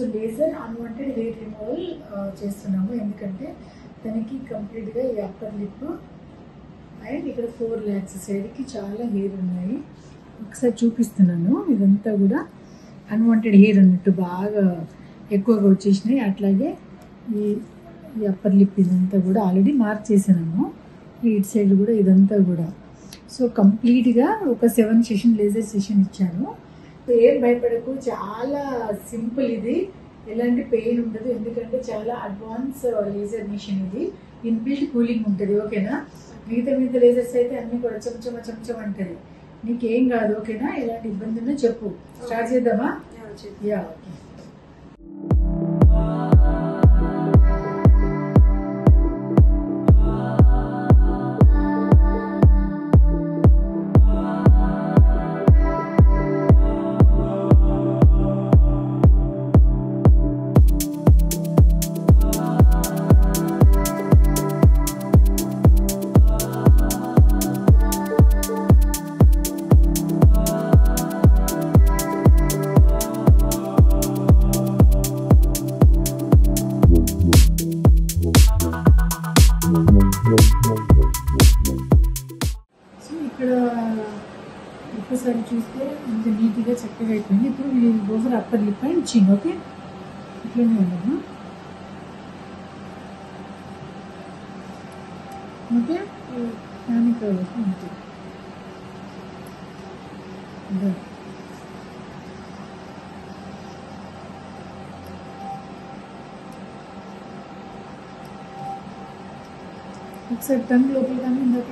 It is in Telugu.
So laser unwanted hair removal చేస్తున్నాము. ఎందుకంటే తనకి కంప్లీట్గా ఈ అప్పర్ లిప్ అండ్ ఇక్కడ 4 lakhs సైడ్కి చాలా హెయిర్ ఉన్నాయి. ఒకసారి చూపిస్తున్నాను. ఇదంతా కూడా అన్వాంటెడ్ హెయిర్ అన్నట్టు బాగా ఎక్కువగా వచ్చేసినాయి. అట్లాగే ఈ అప్పర్ లిప్ ఇదంతా కూడా ఆల్రెడీ మార్క్ చేసినాము. ఇటు సైడ్ కూడా ఇదంతా కూడా. సో కంప్లీట్గా ఒక 7 సెషన్ లేజర్ సెషన్ ఇచ్చాను. ఏం భయపడకు, చాలా సింపుల్. ఇది ఎలాంటి పెయిన్ ఉండదు. ఎందుకంటే చాలా అడ్వాన్స్ లేజర్ మిషన్. ఇది ఇన్బిల్ట్ కూలింగ్ ఉంటుంది. ఓకేనా? మిగతా లేజర్స్ అయితే అన్ని కూడా చెంచం అంటాయి. నీకేం కాదు. ఓకేనా? ఎలాంటి ఇబ్బంది ఉన్నా చెప్పు. స్టార్ట్ చేద్దామా? Yeah, okay. సో ఇక్కడ ఒక్కసారి చూస్తే ఇంత నీట్గా చక్కగా అయిపోయింది. ఇప్పుడు ఓవర్ అప్పర్ లిప్ అండ్ చిన్. ఓకే, ఇట్లనే ఉన్నాము. ఓకే, దానికి అంతే. ఒకసారి టంగ్ లోపల కానీ ఇందాక